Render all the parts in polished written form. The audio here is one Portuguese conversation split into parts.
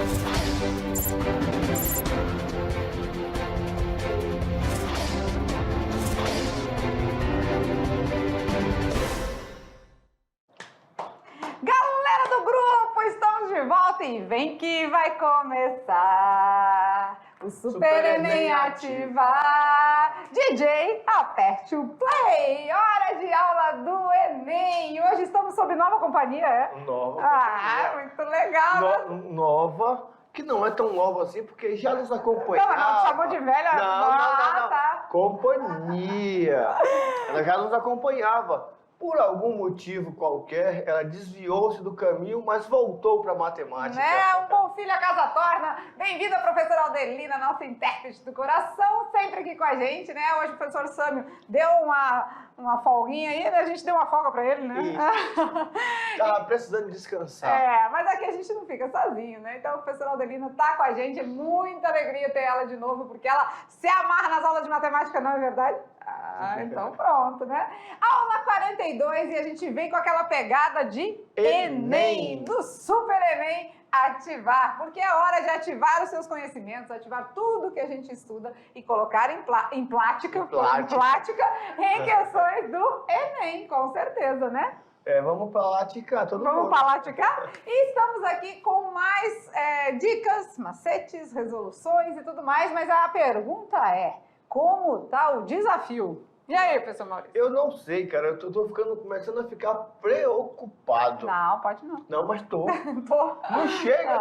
Galera do grupo, estamos de volta e vem que vai começar o Super Enem ativar. DJ, aperte o play. Hora de aula do Enem. Hoje estamos sob nova companhia, é? Nova. Muito legal, né? Nova, que não é tão nova assim, porque já nos acompanhava. Não, te chamou de velha? Não. Tá. Companhia. Ela já nos acompanhava. Por algum motivo qualquer, ela desviou-se do caminho, mas voltou para a matemática. Né? Um bom filho a casa torna. Bem-vinda, professora Aldelina, nossa intérprete do coração, sempre aqui com a gente, né? Hoje o professor Sâmio deu uma folguinha aí, né? A gente deu uma folga para ele, né? Isso. Tava precisando descansar. Mas aqui a gente não fica sozinho, né? Então, a professora Aldelina tá com a gente, é muita alegria ter ela de novo, porque ela se amarra nas aulas de matemática, não é verdade? Então pronto, né? Aula 42 e a gente vem com aquela pegada de Enem, do Super Enem ativar, porque é hora de ativar os seus conhecimentos, ativar tudo que a gente estuda e colocar em prática em questões do Enem, com certeza, né? Vamos praticar, todo mundo. Vamos praticar? E estamos aqui com mais dicas, macetes, resoluções e tudo mais, mas a pergunta é: como tá o desafio? E aí, professor Maurício? Eu não sei, cara. Eu tô começando a ficar preocupado. Não, pode não. Não, mas tô. Tô.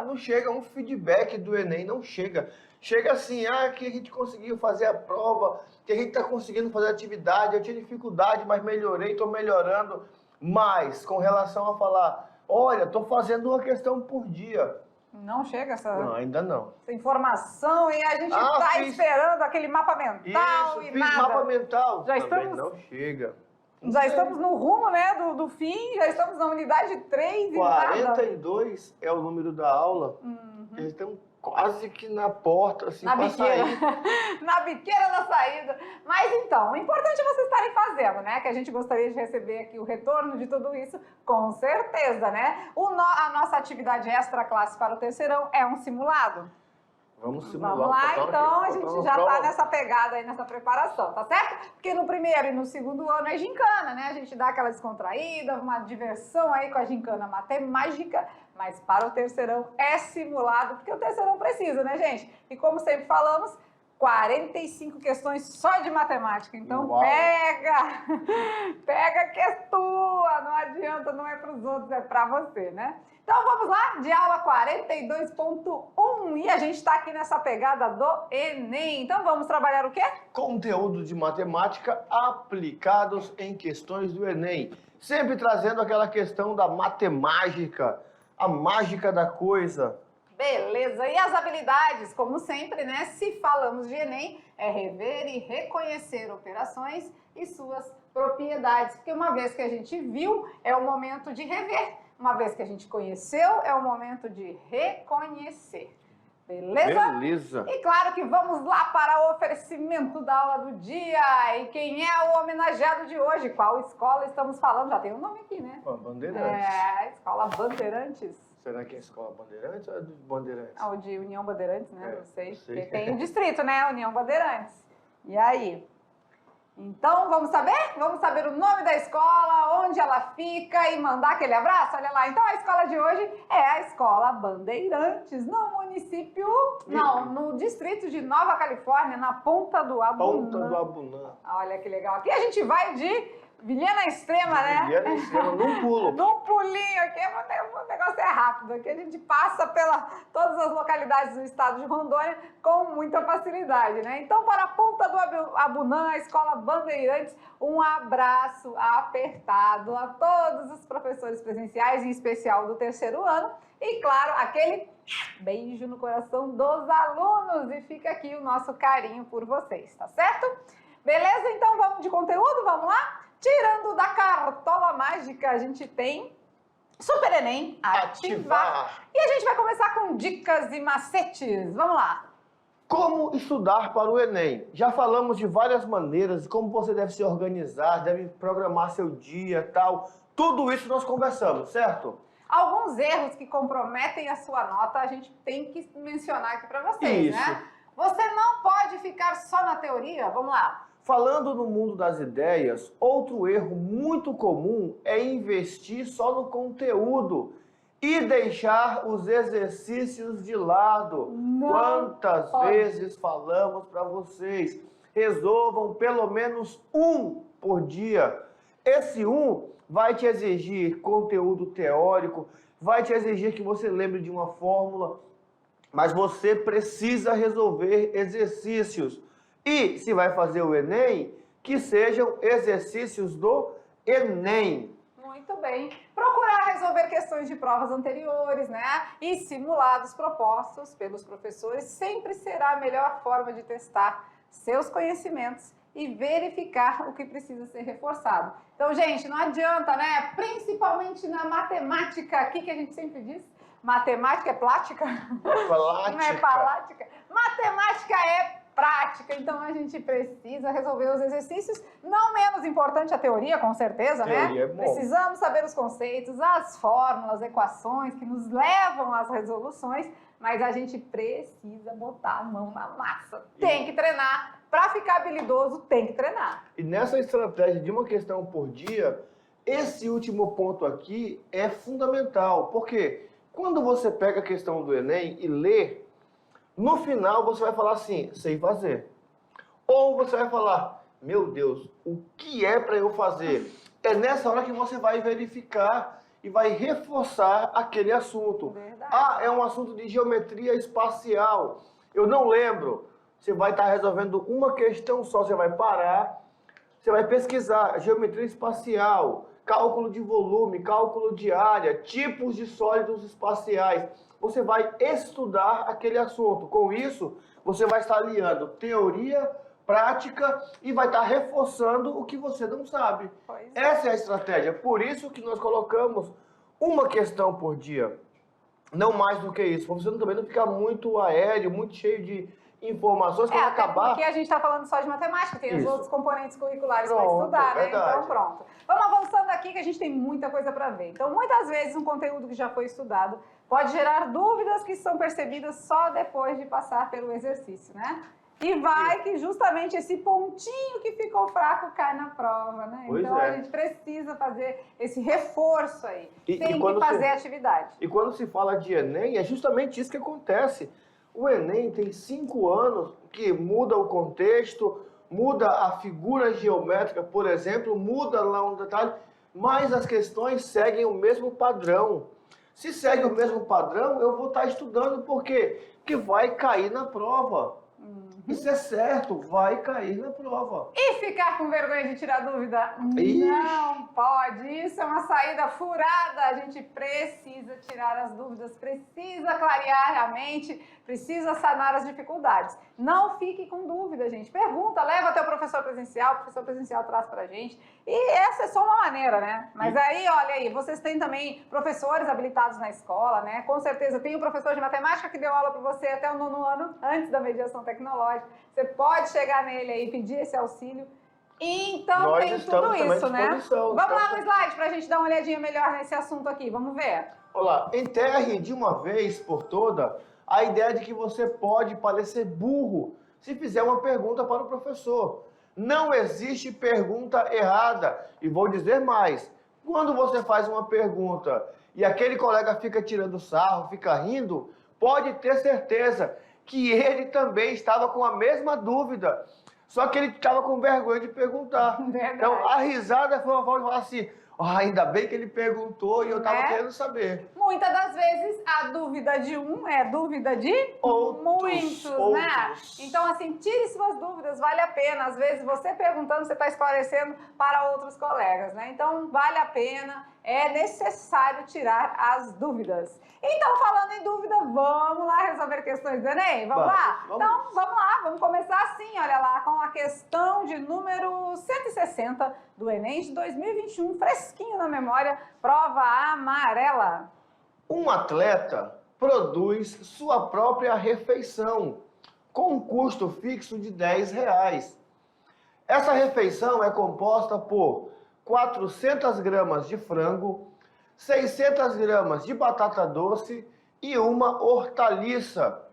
Não chega um feedback do Enem, não chega. Chega assim, que a gente conseguiu fazer a prova, que a gente tá conseguindo fazer a atividade, eu tinha dificuldade, mas melhorei, tô melhorando. Mas, com relação a falar, olha, tô fazendo uma questão por dia. Não chega Não, ainda não. essa informação e a gente tá esperando aquele mapa mental Isso, e fiz nada. mapa mental. Já Também estamos... não chega. Já estamos no rumo, né, do fim, já estamos na unidade 3 e 42 é o número da aula. Eles estão quase que na porta, assim, na pra biqueira. sair. Na biqueira da saída. Mas então, o importante é vocês estarem fazendo, né? Que a gente gostaria de receber aqui o retorno de tudo isso, com certeza, né? A nossa atividade extra classe para o terceirão é um simulado. Vamos simular. Vamos lá, então, a gente já tá nessa pegada aí, nessa preparação, tá certo? Porque no primeiro e no segundo ano é gincana, né? A gente dá aquela descontraída, uma diversão aí com a gincana matemática, mas para o terceirão é simulado, porque o terceirão precisa, né, gente? E como sempre falamos, 45 questões só de matemática, então Uau. pega que é tua, não adianta, não é para os outros, é para você, né? Então vamos lá, de aula 42.1 e a gente está aqui nessa pegada do Enem. Então vamos trabalhar o quê? Conteúdo de matemática aplicados em questões do Enem. Sempre trazendo aquela questão da matemática, a mágica da coisa. Beleza, e as habilidades, como sempre, né? Se falamos de Enem, é rever e reconhecer operações e suas propriedades. Porque uma vez que a gente viu, é o momento de rever. Uma vez que a gente conheceu, é o momento de reconhecer. Beleza? Beleza. E claro que vamos lá para o oferecimento da aula do dia. E quem é o homenageado de hoje? Qual escola estamos falando? Já tem um nome aqui, né? Bandeirantes. Escola Bandeirantes. Será que é a escola Bandeirantes ou é dos Bandeirantes? O de União Bandeirantes, né? Não sei. sei. Porque tem o distrito, né? União Bandeirantes. E aí? Então, vamos saber? Vamos saber o nome da escola, onde ela fica e mandar aquele abraço? Olha lá. Então, a escola de hoje é a Escola Bandeirantes, no município... Não, no distrito de Nova Califórnia, na Ponta do Abunã. Ponta do Abunã. Olha que legal. Aqui a gente vai de Vilhena Extrema, né? Vilhena Extrema, num pulo. Num pulinho aqui, o negócio é rápido. Aqui a gente passa todas as localidades do estado de Rondônia com muita facilidade, né? Então, para a Ponta do Abunã, a Escola Bandeirantes, um abraço apertado a todos os professores presenciais, em especial do terceiro ano. E, claro, aquele beijo no coração dos alunos. E fica aqui o nosso carinho por vocês, tá certo? Beleza? Então, vamos de conteúdo? Vamos lá? Tirando da cartola mágica, a gente tem Super Enem ativar. E a gente vai começar com dicas e macetes. Vamos lá. Como estudar para o Enem? Já falamos de várias maneiras, como você deve se organizar, deve programar seu dia e tal. Tudo isso nós conversamos, certo? Alguns erros que comprometem a sua nota, a gente tem que mencionar aqui para vocês, Isso. né? Você não pode ficar só na teoria. Vamos lá. Falando no mundo das ideias, outro erro muito comum é investir só no conteúdo e deixar os exercícios de lado. Não Quantas pode. vezes falamos para vocês? Resolvam pelo menos um por dia. Esse um vai te exigir conteúdo teórico, vai te exigir que você lembre de uma fórmula, mas você precisa resolver exercícios. E se vai fazer o Enem, que sejam exercícios do Enem. Muito bem. Procurar resolver questões de provas anteriores, né? E simulados propostos pelos professores sempre será a melhor forma de testar seus conhecimentos e verificar o que precisa ser reforçado. Então, gente, não adianta, né? Principalmente na matemática, aqui que a gente sempre diz, matemática é plática? Prática. Não é palática? Matemática é prática, então a gente precisa resolver os exercícios, não menos importante a teoria, com certeza, Teoria né? é bom. Precisamos saber os conceitos, as fórmulas, equações que nos levam às resoluções, mas a gente precisa botar a mão na massa. Tem que treinar. Para ficar habilidoso, tem que treinar. E nessa estratégia de uma questão por dia, esse último ponto aqui é fundamental, porque quando você pega a questão do Enem e lê, no final você vai falar assim, sei fazer. Ou você vai falar, meu Deus, o que é para eu fazer? É nessa hora que você vai verificar e vai reforçar aquele assunto. Verdade. Ah, é um assunto de geometria espacial. Eu não lembro. Você vai estar resolvendo uma questão só, você vai parar, você vai pesquisar geometria espacial, cálculo de volume, cálculo de área, tipos de sólidos espaciais. Você vai estudar aquele assunto. Com isso, você vai estar aliando teoria, prática e vai estar reforçando o que você não sabe. Pois é. Essa é a estratégia. Por isso que nós colocamos uma questão por dia. Não mais do que isso. Para você também não ficar muito aéreo, muito cheio de informações que vai Até acabar. porque a gente está falando só de matemática, tem os Isso. outros componentes curriculares para Pronto, estudar, né? verdade. Então, pronto. Vamos avançando aqui que a gente tem muita coisa para ver. Então, muitas vezes, um conteúdo que já foi estudado pode gerar dúvidas que são percebidas só depois de passar pelo exercício, né? E vai que justamente esse pontinho que ficou fraco cai na prova, né? Pois então, é. a gente precisa fazer esse reforço aí. E Tem que quando fazer você- atividade. E quando se fala de Enem, é justamente isso que acontece. O Enem tem 5 anos que muda o contexto, muda a figura geométrica, por exemplo, muda lá um detalhe, mas as questões seguem o mesmo padrão. Se segue o mesmo padrão, eu vou estar estudando por quê? Porque vai cair na prova. Isso é certo, vai cair na prova. E ficar com vergonha de tirar dúvida? Ixi. Não pode. Isso é uma saída furada. A gente precisa tirar as dúvidas, precisa clarear a mente, precisa sanar as dificuldades. Não fique com dúvida, gente. Pergunta, leva até o professor presencial traz pra gente. E essa é só uma maneira, né? Mas aí, olha aí, vocês têm também professores habilitados na escola, né? Com certeza tem o professor de matemática que deu aula para você até o 9º ano, antes da mediação tecnológica. Você pode chegar nele aí e pedir esse auxílio. Então Nós tem estamos tudo também à isso, né? disposição. Vamos lá no slide para a gente dar uma olhadinha melhor nesse assunto aqui. Vamos ver. Olá, enterre de uma vez por toda a ideia de que você pode parecer burro se fizer uma pergunta para o professor. Não existe pergunta errada. E vou dizer mais. Quando você faz uma pergunta e aquele colega fica tirando sarro, fica rindo, pode ter certeza que ele também estava com a mesma dúvida. Só que ele estava com vergonha de perguntar. Verdade. Então, a risada foi uma forma de falar assim, ainda bem que ele perguntou e eu estava Né? querendo saber. Muitas das vezes a dúvida de um é dúvida de Outros, muitos, né? outros. Então, assim, tire suas dúvidas, vale a pena. Às vezes você perguntando, você está esclarecendo para outros colegas, né? Então, vale a pena, é necessário tirar as dúvidas. Então, falando em dúvida, vamos lá resolver questões do Enem? Vamos lá? Vamos. Então, vamos lá, vamos começar assim, olha lá, com a questão de número 160 do Enem de 2021, fresquinho na memória, prova amarela. Um atleta produz sua própria refeição com um custo fixo de R$10. Essa refeição é composta por 400 gramas de frango, 600 gramas de batata doce e uma hortaliça.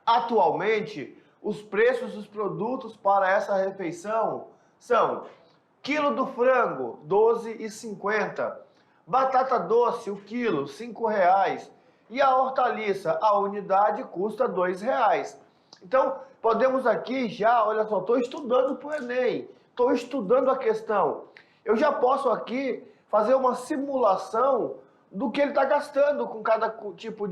Atualmente, os preços dos produtos para essa refeição são: quilo do frango, R$ 12,50. Batata doce, o quilo, R$ 5,00. E a hortaliça, a unidade, custa R$ 2,00. Então, podemos aqui já, olha só, estou estudando para o Enem, estou estudando a questão. Eu já posso aqui fazer uma simulação do que ele está gastando com cada tipo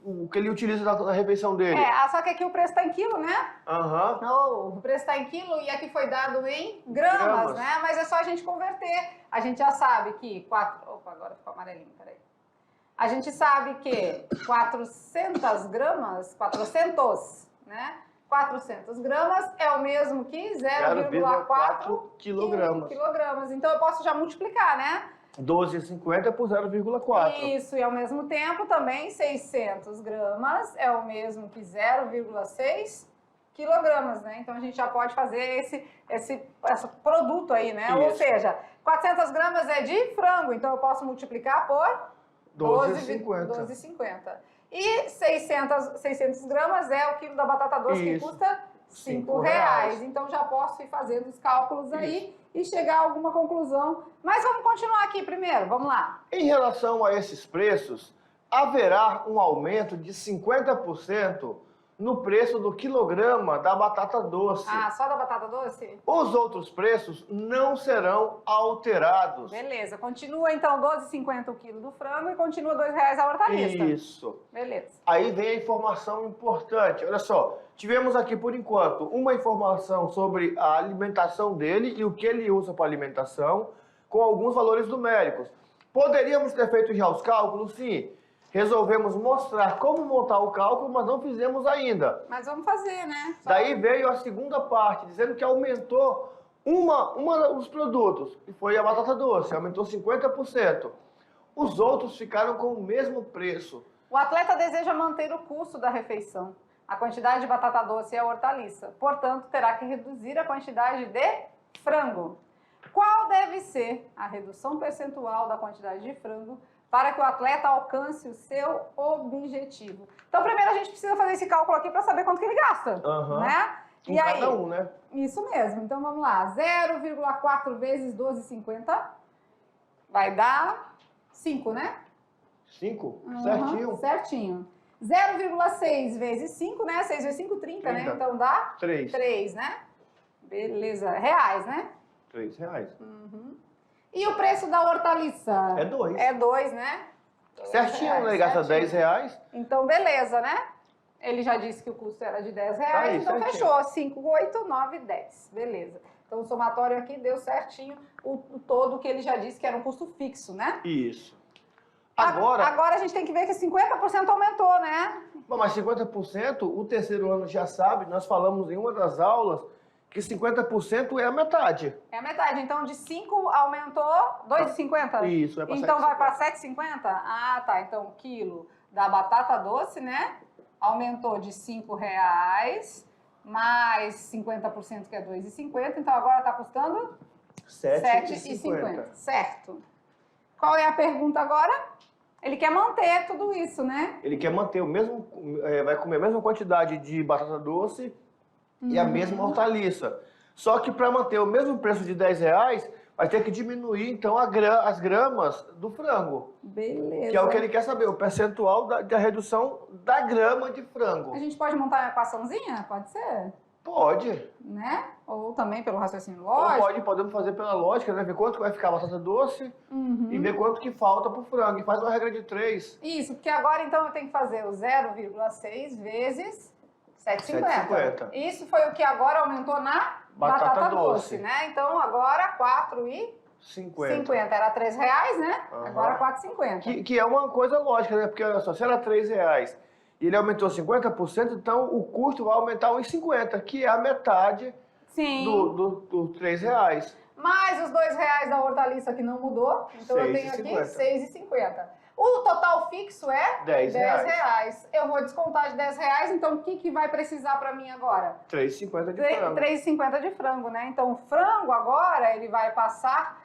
o que ele utiliza na refeição dele. Só que aqui o preço está em quilo, né? Aham. O preço está em quilo e aqui foi dado em gramas, né? Mas é só a gente converter. A gente já sabe que Opa, agora ficou amarelinho, peraí. A gente sabe que 400 gramas, 400, né? 400 gramas é o mesmo que 0,4 quilogramas. Então eu posso já multiplicar, né? 12,50 por 0,4. Isso, e ao mesmo tempo também 600 gramas é o mesmo que 0,6 quilogramas, né? Então a gente já pode fazer esse produto aí, né? Isso. Ou seja, 400 gramas é de frango, então eu posso multiplicar por 12,50. E 600 gramas é o quilo da batata doce, que custa R$ 5,00. Então já posso ir fazendo os cálculos aí e chegar a alguma conclusão. Mas vamos continuar aqui primeiro, vamos lá. Em relação a esses preços, haverá um aumento de 50% no preço do quilograma da batata doce. Só da batata doce? Os outros preços não serão alterados. Beleza, continua então 12,50 o quilo do frango e continua R$ 2,00 a hortaliça. Isso. Beleza. Aí vem a informação importante. Olha só, tivemos aqui por enquanto uma informação sobre a alimentação dele e o que ele usa para alimentação, com alguns valores numéricos. Poderíamos ter feito já os cálculos? Sim. Resolvemos mostrar como montar o cálculo, mas não fizemos ainda. Mas vamos fazer, né? Daí veio a segunda parte, dizendo que aumentou uma dos produtos, que foi a batata doce, aumentou 50%. Os outros ficaram com o mesmo preço. O atleta deseja manter o custo da refeição, a quantidade de batata doce e a hortaliça. Portanto, terá que reduzir a quantidade de frango. Qual deve ser a redução percentual da quantidade de frango para que o atleta alcance o seu objetivo? Então, primeiro a gente precisa fazer esse cálculo aqui para saber quanto que ele gasta, né? E aí, cada um, né? Isso mesmo. Então, vamos lá. 0,4 vezes 12,50 vai dar 5, né? 5? Certinho? Certinho. 0,6 vezes 5, né? 6 vezes 5, 30, né? Então dá 3, né? Beleza. Reais, né? R$3. E o preço da hortaliça? É 2. É 2, né? Certinho, né? Ele gasta R$10. Então, beleza, né? Ele já disse que o custo era de R$10, então certinho. fechou. 5, 8, 9, 10. Beleza. Então, o somatório aqui deu certinho o todo que ele já disse que era um custo fixo, né? Isso. Agora a gente tem que ver que 50% aumentou, né? Bom, mas 50%, o terceiro ano já sabe, nós falamos em uma das aulas que 50% é a metade. É a metade. Então, de 5 aumentou 2,50? Isso, vai para 7,50. Então, vai para 7,50? Ah, tá. Então, o quilo da batata doce, né? Aumentou de R$5, mais 50%, que é 2,50. Então, agora está custando 7,50. Certo. Qual é a pergunta agora? Ele quer manter tudo isso, né? Ele quer manter o mesmo, vai comer a mesma quantidade de batata doce e a mesma hortaliça. Só que para manter o mesmo preço de R$10, vai ter que diminuir, então, as gramas do frango. Beleza. Que é o que ele quer saber, o percentual da redução da grama de frango. A gente pode montar uma equaçãozinha? Pode ser? Pode. Né? Ou também pelo raciocínio lógico? Podemos fazer pela lógica, né? Ver quanto vai ficar a batata doce e ver quanto que falta pro frango. E faz uma regra de 3. Isso, porque agora, então, eu tenho que fazer o 0,6 vezes 7,50. Isso foi o que agora aumentou na batata doce, né? Então, agora 4,50. Era R$3, né? Agora 4,50. Que é uma coisa lógica, né? Porque, olha só, se era R$3 e ele aumentou 50%, então o custo vai aumentar 1,50, que é a metade dos R$3. Mais os R$2 da hortaliça que não mudou. Então, eu tenho aqui R$6,50. O total fixo é R$10. Eu vou descontar de R$10, então o que vai precisar para mim agora? R$3,50 de frango. R$3,50 de frango, né? Então o frango agora ele vai passar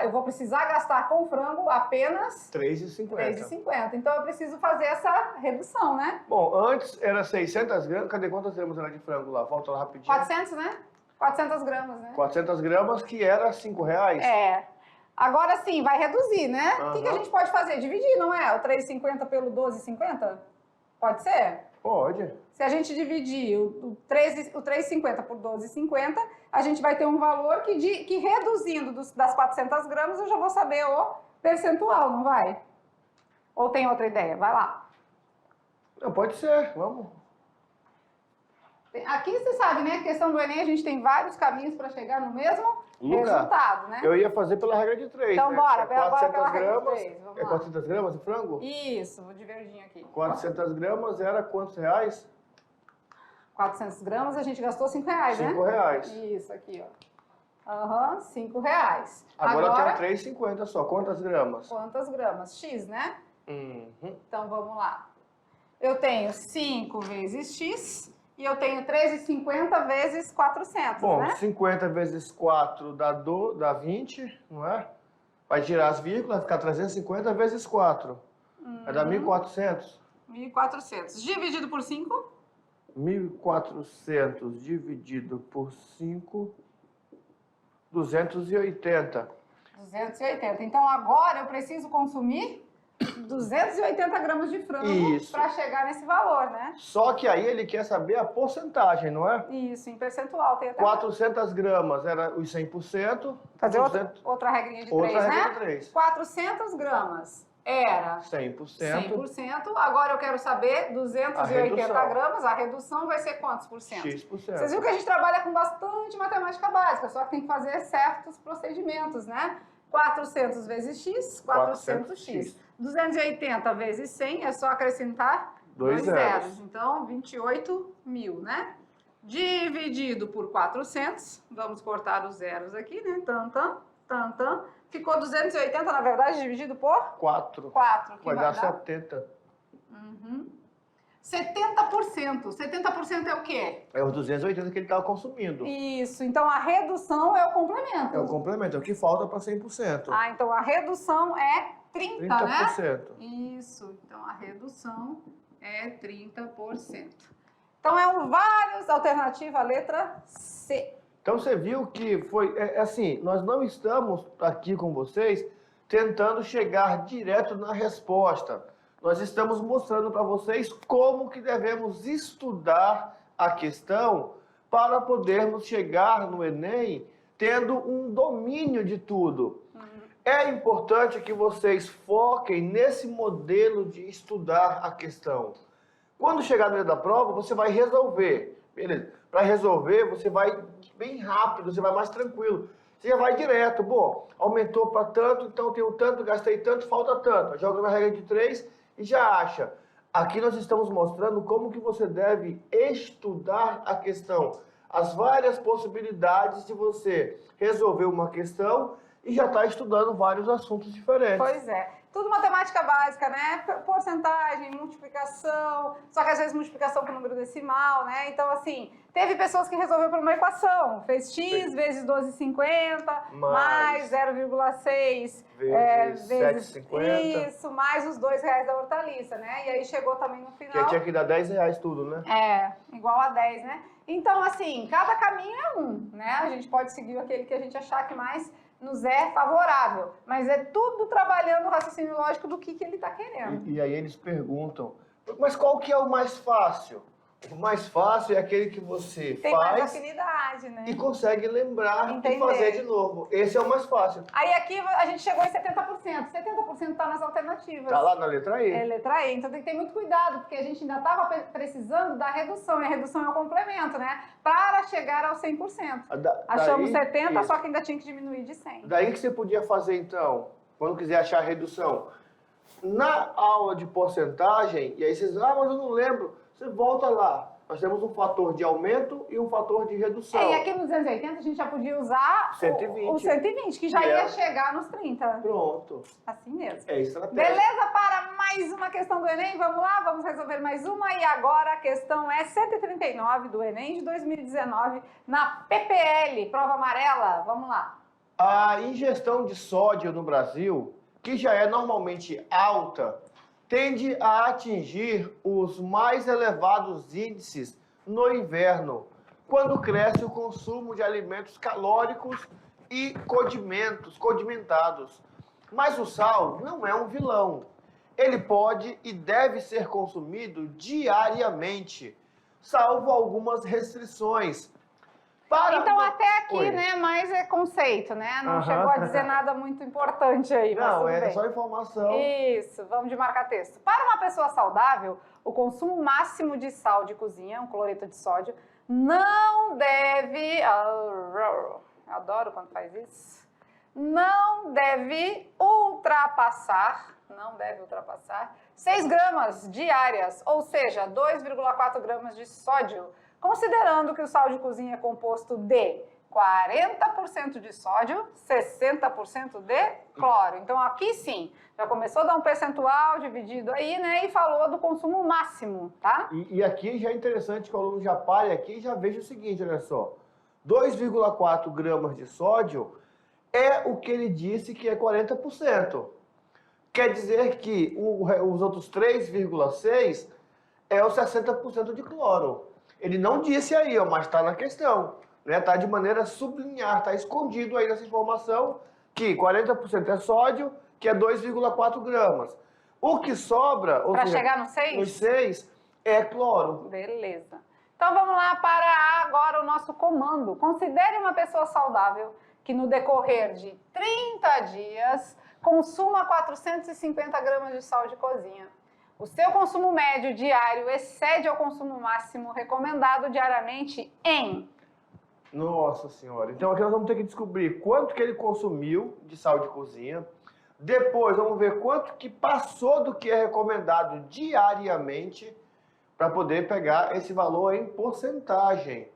eu vou precisar gastar com frango apenas R$ 3,50. R$ 3,50. Então eu preciso fazer essa redução, né? Bom, antes era 600 gramas. Cadê quantas gramas era de frango lá? Volta lá rapidinho. 400, né? 400 gramas, né? 400 gramas, que era R$ 5,00. É. Agora sim, vai reduzir, né? O que a Aham. gente pode fazer? Dividir, não é? O 3,50 pelo 12,50? Pode ser? Pode. Se a gente dividir o 3,50 por 12,50, a gente vai ter um valor que reduzindo das 400 gramas, eu já vou saber o percentual, não vai? Ou tem outra ideia? Vai lá. Não, pode ser, vamos. Aqui você sabe, né? A questão do Enem, a gente tem vários caminhos para chegar no mesmo resultado, né? Eu ia fazer pela regra de 3, Então né? bora, É bora 400 pela regra de gramas. 3. Vamos É lá. 400 gramas de frango? Isso, vou de verdinho aqui. 400 gramas era quantos reais? 400 gramas, a gente gastou R$ 5,00, né? R$5,00. Isso, aqui, ó. Aham, R$5,00. Agora eu tenho 3,50 só. Quantas gramas? Quantas gramas? X, né? Uhum. Então, vamos lá. Eu tenho 5 vezes X e eu tenho 13,50 vezes 400, Bom, né? 50 vezes 4 dá 20, não é? Vai tirar as vírgulas, vai ficar 350 vezes 4. Vai dar 1.400. 1.400. Dividido por 5? 1.400 dividido por 5, 280. 280. Então, agora eu preciso consumir 280 gramas de frango Isso. para chegar nesse valor, né? Só que aí ele quer saber a porcentagem, não é? Isso, em percentual. Tem até 400 gramas era os 100%. fazer 200, outra regrinha de 3, outra né? regra de 3. 400 gramas era 100%. 100%. Agora eu quero saber 280 redução. gramas. A redução vai ser quantos por cento? X%. Vocês viram que a gente trabalha com bastante matemática básica, só que tem que fazer certos procedimentos, né? 400 vezes X, 400X. 280 vezes 100 é só acrescentar 2 zeros. Então, 28.000, né? Dividido por 400, vamos cortar os zeros aqui, né? Tan. Ficou 280, na verdade, dividido por 4. 4. Que Vai dar 70. 70%. 70% é o quê? É os 280 que ele estava consumindo. Isso. Então, a redução é o complemento. É o complemento, é o que falta para 100%. Ah, então a redução é 30, né? 30%. Isso. Então, a redução é 30%. Então, é um vários, alternativa, letra C. Então você viu que foi assim, nós não estamos aqui com vocês tentando chegar direto na resposta. Nós estamos mostrando para vocês como que devemos estudar a questão para podermos chegar no Enem tendo um domínio de tudo. É importante que vocês foquem nesse modelo de estudar a questão. Quando chegar no dia da prova, você vai resolver, beleza? Para resolver, você vai bem rápido, você vai mais tranquilo. Você já vai direto, bom, aumentou para tanto, então tenho tanto, gastei tanto, falta tanto. Joga na regra de 3 e já acha. Aqui nós estamos mostrando como que você deve estudar a questão. As várias possibilidades de você resolver uma questão e já está estudando vários assuntos diferentes. Pois é. Tudo matemática básica, né? Porcentagem, multiplicação, só que às vezes multiplicação por número decimal, né? Então, assim, teve pessoas que resolveram por uma equação. Fez x vezes 12,50 mais 0,6 vezes 7,50. Isso, mais os R$2 da hortaliça, né? E aí chegou também no final. Que tinha que dar R$10 tudo, né? É, igual a 10, né? Então, assim, cada caminho é um, né? A gente pode seguir aquele que a gente achar que mais nos é favorável, mas é tudo trabalhando o raciocínio lógico do que ele está querendo. E aí eles perguntam, mas qual que é o mais fácil? O mais fácil é aquele que você Tem faz mais afinidade, né? e consegue lembrar Entender. e fazer de novo. Esse é o mais fácil. Aí aqui a gente chegou em 70%. 70% está nas alternativas. Tá lá na letra E. É letra E. Então tem que ter muito cuidado, porque a gente ainda estava precisando da redução. E a redução é o complemento, né? Para chegar ao 100%. Achamos 70, isso. só que ainda tinha que diminuir de 100. Daí que você podia fazer, então, quando quiser achar a redução. Na aula de porcentagem, e aí vocês, mas eu não lembro. Você volta lá. Nós temos um fator de aumento e um fator de redução. E aqui no 280 a gente já podia usar 120. o 120, que já ia chegar nos 30. Pronto. Assim mesmo. É estratégia. Beleza? Para mais uma questão do Enem, vamos lá, vamos resolver mais uma. E agora a questão é 139 do Enem de 2019, na PPL, prova amarela. Vamos lá. A ingestão de sódio no Brasil, que já é normalmente alta, tende a atingir os mais elevados índices no inverno, quando cresce o consumo de alimentos calóricos e condimentados. Mas o sal não é um vilão. Ele pode e deve ser consumido diariamente, salvo algumas restrições. Então, até aqui, Oi. né, mais é conceito, né? Não Aham. chegou a dizer nada muito importante aí, mas Não, tudo é bem. só informação. Isso, vamos de marcar texto. Para uma pessoa saudável, o consumo máximo de sal de cozinha, um cloreto de sódio, não deve... Adoro quando faz isso. Não deve ultrapassar 6 gramas diárias, ou seja, 2,4 gramas de sódio, considerando que o sal de cozinha é composto de 40% de sódio, 60% de cloro. Então, aqui sim, já começou a dar um percentual dividido aí, né? E falou do consumo máximo, tá? E aqui já é interessante que o aluno já pare aqui e já veja o seguinte, olha só. 2,4 gramas de sódio é o que ele disse que é 40%. Quer dizer que os outros 3,6 é os 60% de cloro. Ele não disse aí, ó, mas está na questão. Está de maneira sublinhar, está escondido aí nessa informação que 40% é sódio, que é 2,4 gramas. O que sobra, para chegar no 6? Nos 6 é cloro. Beleza. Então vamos lá para agora o nosso comando. Considere uma pessoa saudável que no decorrer de 30 dias consuma 450 gramas de sal de cozinha. O seu consumo médio diário excede ao consumo máximo recomendado diariamente em... Nossa Senhora. Então aqui nós vamos ter que descobrir quanto que ele consumiu de sal de cozinha. Depois vamos ver quanto que passou do que é recomendado diariamente para poder pegar esse valor em porcentagem.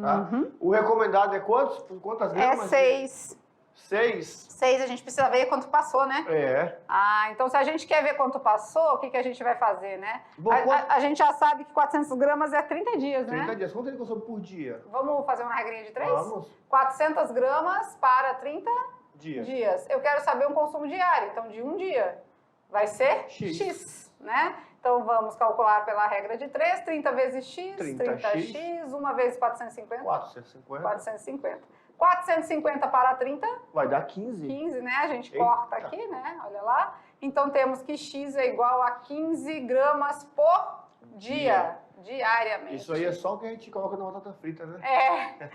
Tá? O recomendado é quantas gramas? É 6. 6? 6, a gente precisa ver quanto passou, né? É. Ah, então se a gente quer ver quanto passou, o que a gente vai fazer, né? Bom, A gente já sabe que 400 gramas é 30 dias, 30 né? dias. Quanto ele consome por dia? Vamos fazer uma regrinha de 3? Vamos. 400 gramas para 30 Dias. dias. Eu quero saber um consumo diário, então de um dia vai ser X, né? Então vamos calcular pela regra de 3, 30 vezes X, 30x, 1 vezes 450. 450. 450. 450 para 30. Vai dar 15. 15, né? A gente Eita. corta aqui, né? Olha lá. Então temos que X é igual a 15 gramas por dia, diariamente. Isso aí é só o que a gente coloca na batata frita, né? É.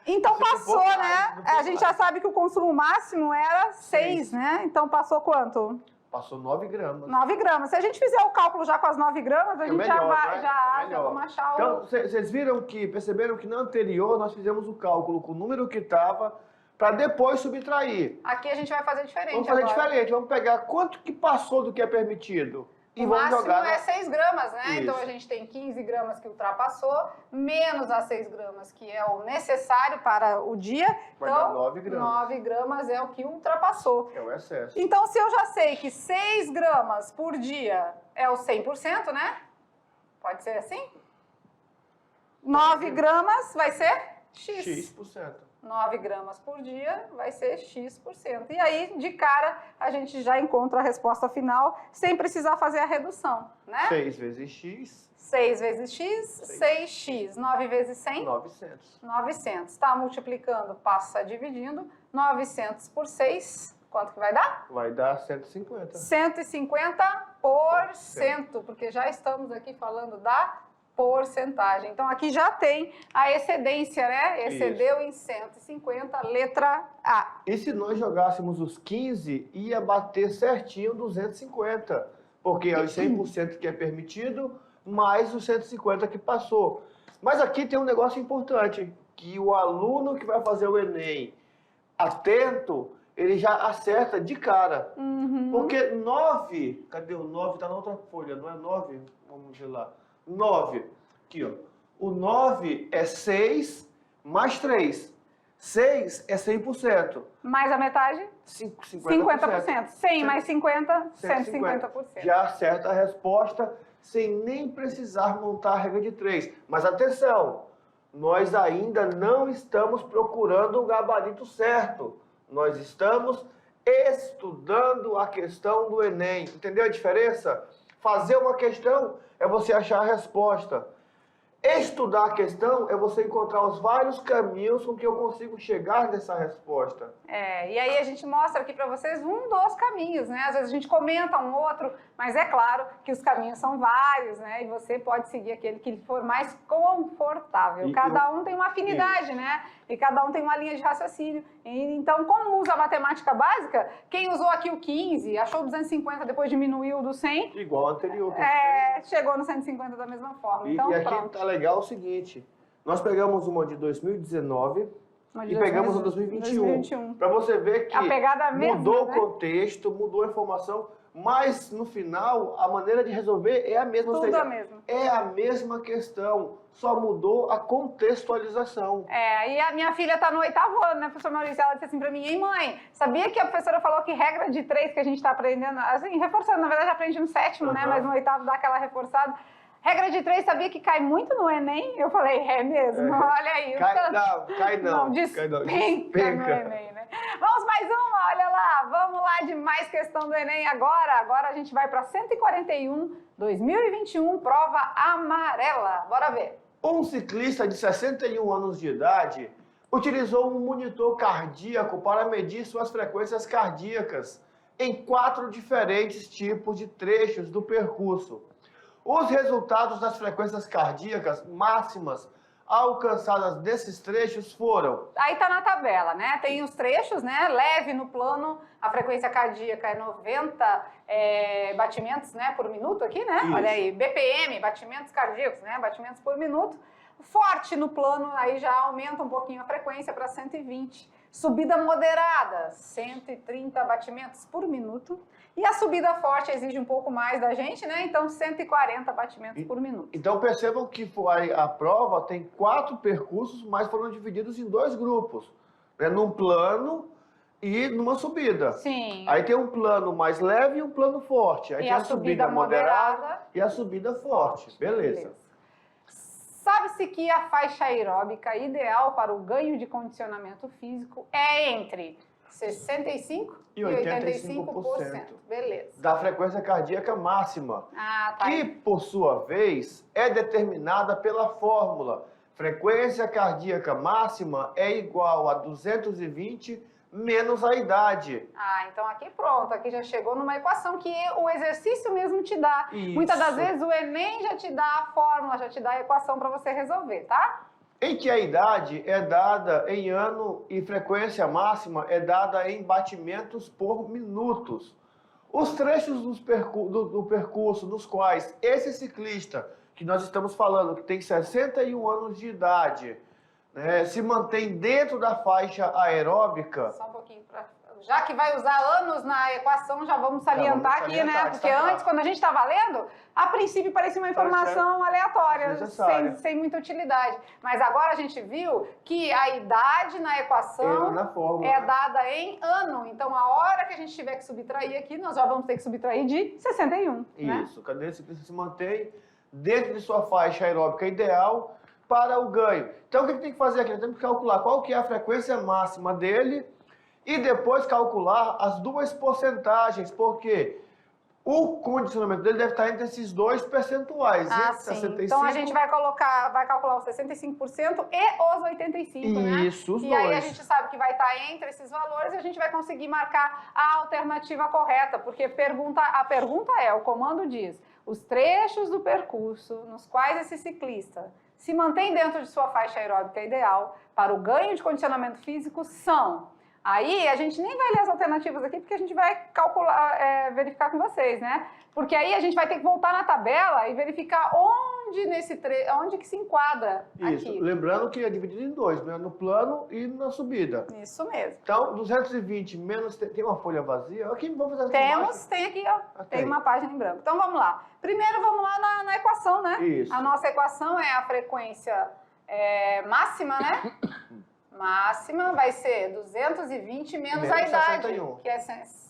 Então Isso é um passou, pouco né? mais, um pouco A gente já mais. sabe que o consumo máximo era 6, né? Então passou quanto? Passou 9 gramas. 9 gramas. Se a gente fizer o cálculo já com as 9 gramas, a gente já melhor, vai, né? já É melhor. vamos achar o... Então, vocês perceberam que no anterior nós fizemos o cálculo com o número que estava para depois subtrair. Aqui a gente vai fazer diferente Vamos fazer agora. diferente, vamos pegar quanto que passou do que é permitido e O vamos máximo jogar é 6 gramas, né? Isso. Então a gente tem 15 gramas que ultrapassou, menos as 6 gramas que é o necessário para o dia. Vai Então, dar 9 gramas. 9 gramas é o que ultrapassou. É o excesso. Então, se eu já sei que 6 gramas por dia é o 100%, né? Pode ser assim? 9 gramas vai ser X. X%. 9 gramas por dia vai ser X%. E aí, de cara, a gente já encontra a resposta final sem precisar fazer a redução, né? 6 vezes X, 6 vezes X, 6x. 9 vezes 100, 900. 900. Está multiplicando, passa dividindo. 900 por 6, quanto que vai dar? Vai dar 150. 150%, porque já estamos aqui falando da porcentagem. Então, aqui já tem a excedência, né? Excedeu em 150, letra A. E se nós jogássemos os 15, ia bater certinho 250, porque é os 100% que é permitido, mais os 150 que passou. Mas aqui tem um negócio importante, que o aluno que vai fazer o Enem atento, ele já acerta de cara. Porque 9, cadê o 9? Está na outra folha, não é 9? Vamos ver lá. 9, aqui ó. O 9 é 6 mais 3. 6 é 100%. Mais a metade? 50%. 100 mais 50, 150%. Já acerta a resposta sem nem precisar montar a regra de 3. Mas atenção, nós ainda não estamos procurando o gabarito certo. Nós estamos estudando a questão do Enem. Entendeu a diferença? Fazer uma questão é você achar a resposta. Estudar a questão é você encontrar os vários caminhos com que eu consigo chegar nessa resposta. E aí a gente mostra aqui para vocês um dos caminhos, né? Às vezes a gente comenta um outro, mas é claro que os caminhos são vários, né? E você pode seguir aquele que for mais confortável. Cada um tem uma afinidade, né? E cada um tem uma linha de raciocínio. Então, como usa a matemática básica, quem usou aqui o 15, achou 250, depois diminuiu do 100. Igual ao anterior. Chegou no 150 da mesma forma. Então, aqui tá legal o seguinte, nós pegamos uma de 2019 e pegamos uma de 2021. Para você ver que a pegada mesma, mudou o né? contexto, mudou a informação, mas no final a maneira de resolver é a mesma. Tudo ou seja, a mesma. É a mesma questão, só mudou a contextualização. E a minha filha está no 8º ano, né, professor Maurício? Ela disse assim para mim: "Ei, mãe, sabia que a professora falou que regra de 3 que a gente está aprendendo, assim, reforçando, na verdade aprende no 7º, né, mas no 8º dá aquela reforçada. Regra de 3, sabia que cai muito no Enem?" Eu falei: "É mesmo, olha aí." Cai não. Despenca no Enem, né? Vamos mais uma, olha lá, vamos lá de mais questão do Enem agora. Agora a gente vai para 141, 2021, prova amarela. Bora ver. Um ciclista de 61 anos de idade utilizou um monitor cardíaco para medir suas frequências cardíacas em 4 diferentes tipos de trechos do percurso. Os resultados das frequências cardíacas máximas alcançadas desses trechos foram... Aí tá na tabela, né? Tem os trechos, né? Leve no plano, a frequência cardíaca é 90 batimentos, né, por minuto aqui, né? Isso. Olha aí, BPM, batimentos cardíacos, né? Batimentos por minuto. Forte no plano, aí já aumenta um pouquinho a frequência para 120. Subida moderada, 130 batimentos por minuto. E a subida forte exige um pouco mais da gente, né? Então, 140 batimentos por minuto. Então, percebam que a prova tem 4 percursos, mas foram divididos em 2 grupos. Né? Num plano e numa subida. Sim. Aí tem um plano mais leve e um plano forte. Aí e tem a subida moderada e a subida forte. Beleza. Sabe-se que a faixa aeróbica ideal para o ganho de condicionamento físico é entre 65% e 85%. Beleza. Da frequência cardíaca máxima. Tá. Que, por sua vez, é determinada pela fórmula. Frequência cardíaca máxima é igual a 220 menos a idade. Então aqui pronto, aqui já chegou numa equação que o exercício mesmo te dá. Isso. Muitas das vezes o Enem já te dá a fórmula, já te dá a equação para você resolver, tá? Em que a idade é dada em ano e frequência máxima é dada em batimentos por minutos. Os trechos do percurso nos quais esse ciclista, que nós estamos falando, que tem 61 anos de idade, né, se mantém dentro da faixa aeróbica... Só um pouquinho, já que vai usar anos na equação, já vamos salientar aqui, né? Porque antes, quando a gente estava lendo, a princípio parecia uma informação aleatória, sem muita utilidade. Mas agora a gente viu que a idade na equação é dada em ano. Então, a hora que a gente tiver que subtrair aqui, nós já vamos ter que subtrair de 61. Isso, cadê esse ciclista se mantém dentro de sua faixa aeróbica ideal para o ganho. Então, o que tem que fazer aqui? Nós temos que calcular qual que é a frequência máxima dele e depois calcular as 2 porcentagens, porque o condicionamento dele deve estar entre esses 2 percentuais. Sim. 65... Então, a gente vai calcular os 65% e os 85%, né? Isso, os dois. E aí a gente sabe que vai estar entre esses valores e a gente vai conseguir marcar a alternativa correta, porque a pergunta é, o comando diz, os trechos do percurso nos quais esse ciclista se mantém dentro de sua faixa aeróbica ideal para o ganho de condicionamento físico são... Aí a gente nem vai ler as alternativas aqui, porque a gente vai calcular, verificar com vocês, né? Porque aí a gente vai ter que voltar na tabela e verificar onde que se enquadra Isso, aqui. Lembrando que é dividido em 2, né? No plano e na subida. Isso mesmo. Então, 220 menos... Tem uma folha vazia? Aqui, vamos fazer tem aqui, ó. Tem uma página em branco. Então, vamos lá. Primeiro, vamos lá na equação, né? Isso. A nossa equação é a frequência máxima, né? Máxima vai ser 220 menos a idade, 61.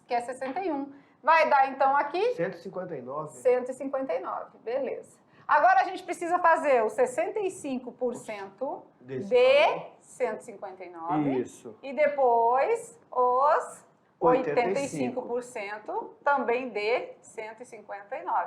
que é 61. Vai dar, então, aqui... 159. 159, beleza. Agora a gente precisa fazer os 65% Desse de valor. 159. Isso. E depois os 85%. 85% também de 159.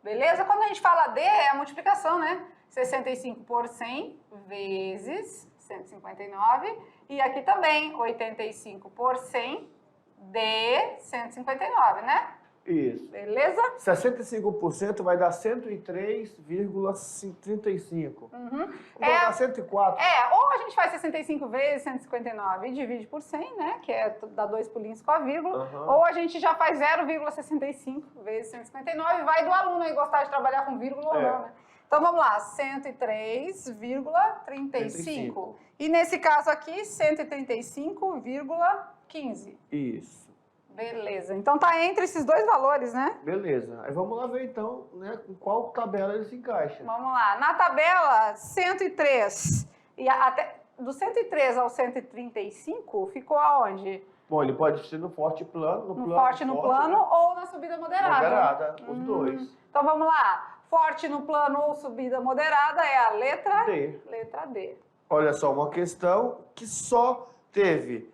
Beleza? Quando a gente fala D, é a multiplicação, né? 65 por 100 vezes 159. E aqui também, 85 por 100 de 159, né? Isso. Beleza? 65% vai dar 103,35. Vamos dar 104. Ou a gente faz 65 vezes 159 e divide por 100, né? Que é dá 2 pulinhos com a vírgula. Ou a gente já faz 0,65 vezes 159. Vai do aluno aí gostar de trabalhar com vírgula ou não, né? Então vamos lá, 103,35. E nesse caso aqui, 135,15. Isso. Beleza. Então tá entre esses dois valores, né? Beleza. Aí vamos lá ver então, né, com qual tabela ele se encaixa. Vamos lá. Na tabela 103, e até do 103 ao 135, ficou aonde? Bom, ele pode ser no forte plano, No forte no plano, né? ou na subida moderada. Moderada, os dois. Então vamos lá. Forte no plano ou subida moderada é a letra D. Letra D. Olha só, uma questão que só teve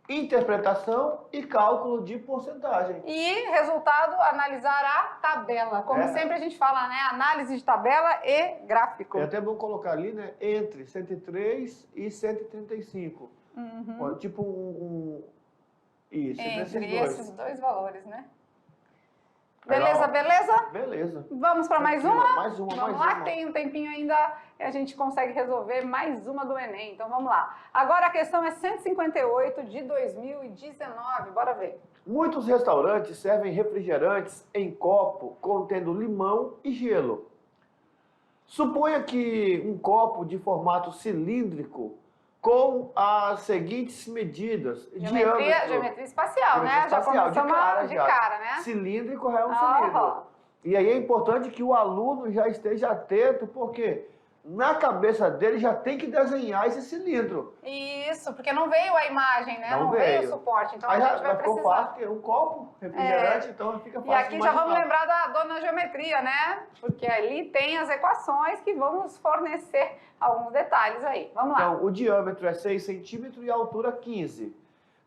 interpretação e cálculo de porcentagem. E resultado, analisar a tabela. Como sempre a gente fala, né? Análise de tabela e gráfico. É até bom colocar ali, né? Entre 103 e 135. Ó, tipo isso, Entre esses dois valores, né? Legal. Beleza, beleza? Beleza. Vamos para mais uma? Mais uma, Vamos mais lá, uma. tem um tempinho ainda e a gente consegue resolver mais uma do Enem. Então vamos lá. Agora a questão é 158 de 2019. Bora ver. Muitos restaurantes servem refrigerantes em copo contendo limão e gelo. Suponha que um copo de formato cilíndrico com as seguintes medidas. Geometria espacial, né? Já começamos de cara, né? Cilíndrico é um cilindro. E aí é importante que o aluno já esteja atento, porque na cabeça dele já tem que desenhar esse cilindro. Isso, porque não veio a imagem, né? Não veio o suporte, então aí a gente vai ficou precisar. fácil, porque um copo refrigerante, então fica fácil. E aqui já vamos lembrar da dona geometria, né? Porque ali tem as equações que vão nos fornecer alguns detalhes aí. Vamos lá. Então, o diâmetro é 6 centímetros e a altura 15.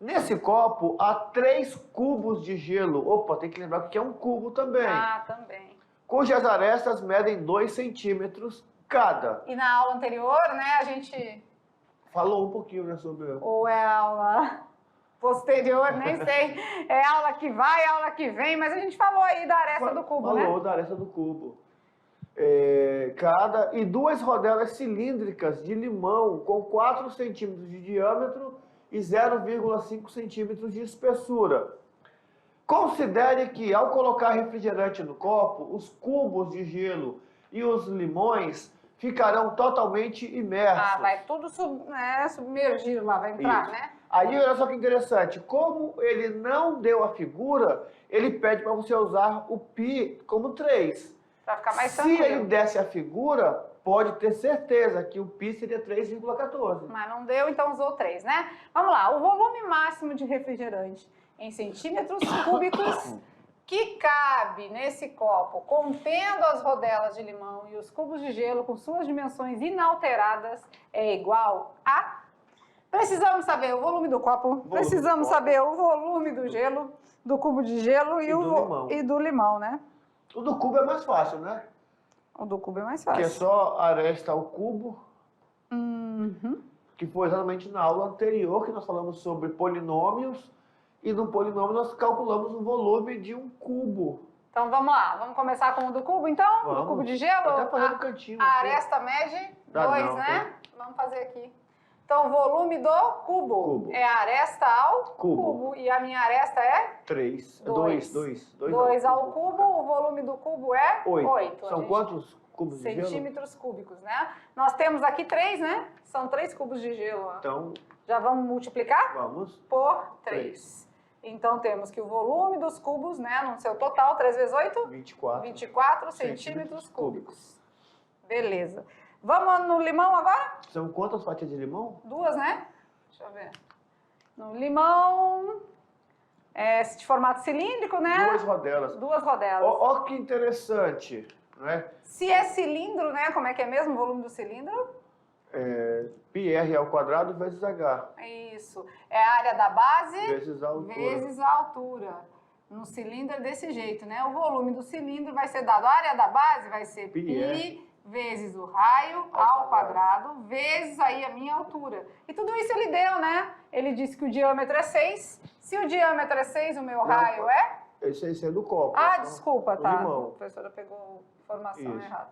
Nesse copo há 3 cubos de gelo. Opa, tem que lembrar que é um cubo também. Ah, também. Cujas arestas medem 2 centímetros cada. E na aula anterior, né, a gente... Falou um pouquinho, né, sobre... Ou é aula posterior, nem sei. É aula que vai, aula que vem, mas a gente falou aí da aresta do cubo, né? Falou da aresta do cubo. E 2 rodelas cilíndricas de limão com 4 centímetros de diâmetro e 0,5 centímetros de espessura. Considere que, ao colocar refrigerante no copo, os cubos de gelo e os limões ficarão totalmente imersos. Ah, vai tudo submergido lá, vai entrar, né? Aí, olha só que interessante, como ele não deu a figura, ele pede para você usar o π como 3. Para ficar mais Se tranquilo. ele desse a figura, pode ter certeza que o π seria 3,14. Mas não deu, então usou 3, né? Vamos lá, o volume máximo de refrigerante em centímetros cúbicos que cabe nesse copo, contendo as rodelas de limão e os cubos de gelo com suas dimensões inalteradas, é igual a... Precisamos saber o volume do copo, precisamos saber o volume do gelo, do cubo de gelo e do limão, né? O do cubo é mais fácil, né? O do cubo é mais fácil. Que é só aresta ao cubo, que foi exatamente na aula anterior que nós falamos sobre polinômios, e no polinômio nós calculamos o volume de um cubo. Então vamos lá, vamos começar com o do cubo então? Vamos. Do cubo de gelo? Até fazer no cantinho. A aresta mede 2, né? Vamos fazer aqui. Então, o volume do cubo é a aresta ao cubo. E a minha aresta é? 3. 2 ao cubo. O volume do cubo é? 8. São quantos cubos de gelo? Centímetros cúbicos, né? Nós temos aqui 3, né? São 3 cubos de gelo. Então, já vamos multiplicar? Vamos. Por 3. Então, temos que o volume dos cubos, né? No seu total, 3 vezes 8? 24 centímetros cúbicos. Beleza. Vamos no limão agora? São quantas fatias de limão? 2, né? Deixa eu ver. No limão, de formato cilíndrico, né? 2 rodelas. 2 rodelas. Ó que interessante, não é? Se é cilindro, né? Como é que é mesmo o volume do cilindro? πr ao quadrado vezes h. Isso. É a área da base Vezes a altura. vezes a altura. No cilindro é desse jeito, né? O volume do cilindro vai ser dado. A área da base vai ser π vezes o raio ao quadrado vezes aí a minha altura. E tudo isso ele deu, né? Ele disse que o diâmetro é 6. Se o diâmetro é 6, o meu raio é? Esse é do copo. Ah, então, desculpa, do tá. limão. A professora pegou informação Isso. errada.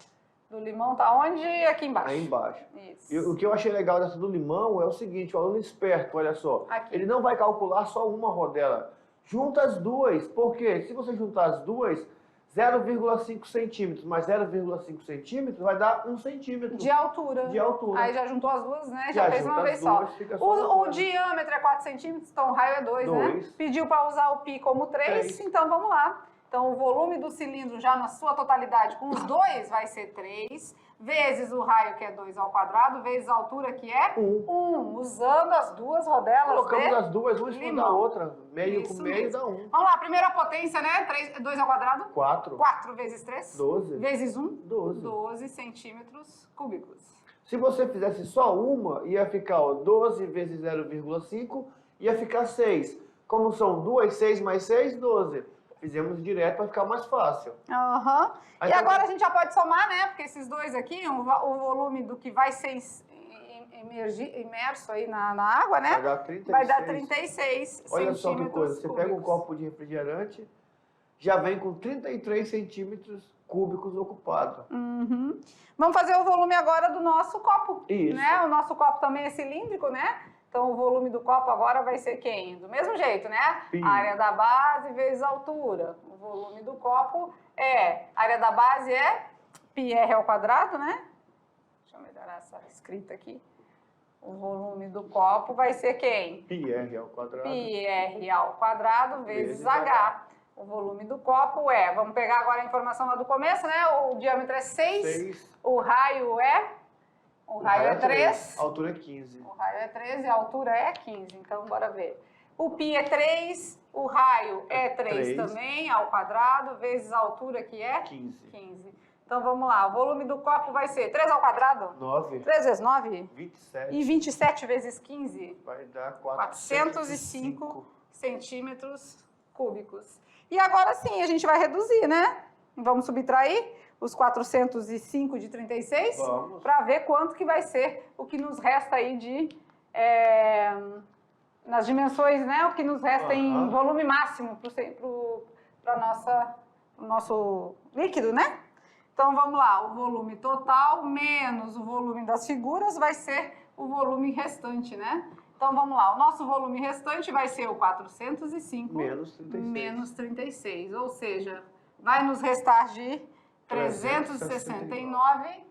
Do limão tá onde? Aqui embaixo. Aí embaixo. Isso. E o que eu achei legal dessa do limão é o seguinte, o aluno esperto, olha só. Aqui. Ele não vai calcular só uma rodela. Junta as duas. Por quê? Se você juntar as duas, 0,5 centímetros mais 0,5 centímetros vai dar 1 centímetro. De altura. De altura. Aí já juntou as duas, né? Já fez junta uma as vez só. duas, fica só O uma. diâmetro é 4 centímetros, então o raio é 2, né? 2. Pediu para usar o π como 3, Três. então vamos lá. Então o volume do cilindro já na sua totalidade com os dois vai ser 3, vezes o raio que é 2 ao quadrado, vezes a altura que é 1, usando as duas rodelas Colocamos de... as duas, uma em cima da limão. outra. Meio Isso com meio mesmo. dá 1. Vamos lá, primeira potência, né? 2 ao quadrado. 4. 4 vezes 3. 12. Vezes 1. 12. 12 centímetros cúbicos. Se você fizesse só uma, ia ficar ó, 12 vezes 0,5, ia ficar 6. Como são 2, 6 mais 6, 12. Fizemos direto para ficar mais fácil. Aham. Aí E tá agora bom. a gente já pode somar, né? Porque esses dois aqui, o volume do que vai ser imerso aí na água, né? Vai dar 36. Vai dar 36 Olha só que centímetros coisa, você pega um cúbicos. copo de refrigerante, já vem com 33 centímetros cúbicos ocupado. Uhum. Vamos fazer o volume agora do nosso copo. Isso. Né? O nosso copo também é cilíndrico, né? Então o volume do copo agora vai ser quem? Do mesmo jeito, né? Pi. Área da base vezes a altura. O volume do copo área da base é πr ao quadrado, né? Deixa eu melhorar essa escrita aqui. O volume do copo vai ser quem? πr ao quadrado. πr ao quadrado vezes Vezes h. H. O volume do copo vamos pegar agora a informação lá do começo, né? O diâmetro é 6, 6. o raio é? O raio é 3. A altura é 15. O raio é 13 e a altura é 15, então bora ver. O π é 3, o raio é 3 também, ao quadrado, vezes a altura que é 15. 15. Então vamos lá, o volume do copo vai ser 3 ao quadrado? 9. 3 vezes 9? 27. E 27 vezes 15? Vai dar 405 centímetros cúbicos. E agora sim, a gente vai reduzir, né? Vamos subtrair os 405 de 36 Vamos. para ver quanto que vai ser o que nos resta aí de... nas dimensões, né? O que nos resta em volume máximo para o nosso líquido, né? Então vamos lá, o volume total menos o volume das figuras vai ser o volume restante, né? Então vamos lá, o nosso volume restante vai ser o 405 menos 36. menos 36, ou seja, vai nos restar de 369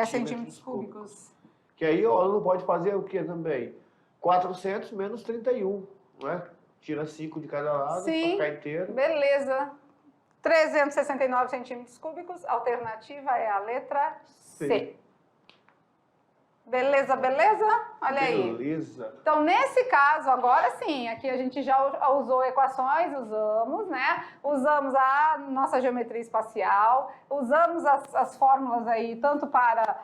centímetros cúbicos. Que aí o aluno pode fazer o que também? 400 menos 31, não é? Tira 5 de cada lado para ficar inteiro. Beleza. 369 centímetros cúbicos, a alternativa é a letra C. Beleza, beleza? Olha aí. Beleza. Então, nesse caso, agora sim, aqui a gente já usou equações, usamos, né? Usamos a nossa geometria espacial, usamos as fórmulas aí, tanto para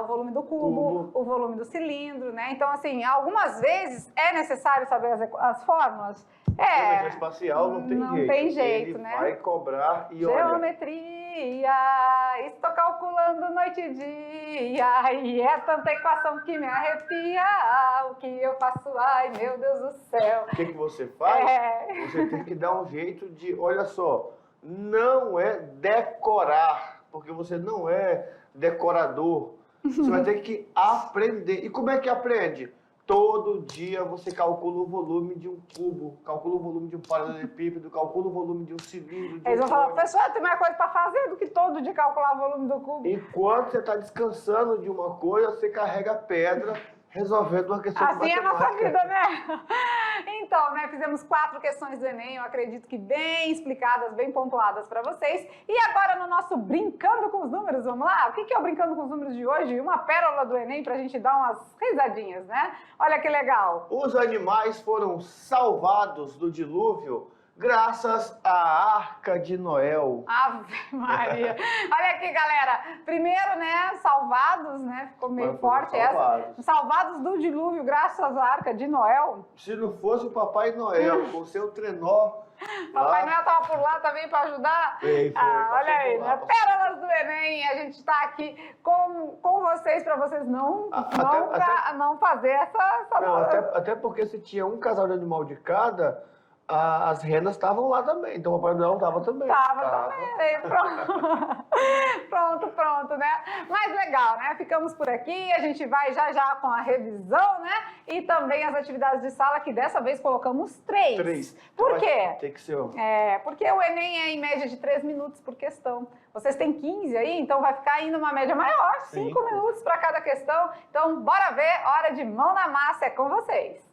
o volume do cubo, o volume do cilindro, né? Então, assim, algumas vezes é necessário saber as fórmulas. Geometria espacial não tem jeito. Não tem jeito, ele né? vai cobrar e olha... Geometria, estou calculando noite e dia, e é tanta equação que me arrepia, o que eu faço, ai meu Deus do céu. O que você faz? Você tem que dar um jeito de, olha só, não é decorar, porque você não é decorador, você vai ter que aprender. E como é que aprende? Todo dia você calcula o volume de um cubo, calcula o volume de um paralelepípedo, calcula o volume de um cilindro. Eles vão falar, professor, tem mais coisa para fazer do que todo dia calcular o volume do cubo. Enquanto você está descansando de uma coisa, você carrega pedra, resolvendo uma questão de matemática. Assim é a nossa vida, né? Então, né, fizemos 4 questões do Enem, eu acredito que bem explicadas, bem pontuadas para vocês. E agora no nosso Brincando com os Números, vamos lá? O que é o Brincando com os Números de hoje? Uma pérola do Enem para a gente dar umas risadinhas, né? Olha que legal. Os animais foram salvados do dilúvio graças à Arca de Noel. Ave Maria. Olha aqui, galera. Primeiro, né, salvados, né? Ficou meio forte essa. Salvados do dilúvio, graças à Arca de Noel. Se não fosse o Papai Noel com o seu trenó. Papai Noel estava por lá também para ajudar? Foi, olha aí, né? Pérolas do Enem. A gente está aqui com vocês, para vocês não fazer essa... Não, até porque se tinha um casal de animal de cada... As renas estavam lá também, então o Papai Noel estava também. Tava também, pronto, né? Mas legal, né? Ficamos por aqui, a gente vai já com a revisão, né? E também as atividades de sala, que dessa vez colocamos 3. Por quê? Tem que ser. Porque o Enem é em média de 3 minutos por questão. Vocês têm 15 aí, então vai ficar ainda uma média maior, 5 minutos para cada questão. Então, bora ver, hora de mão na massa, é com vocês.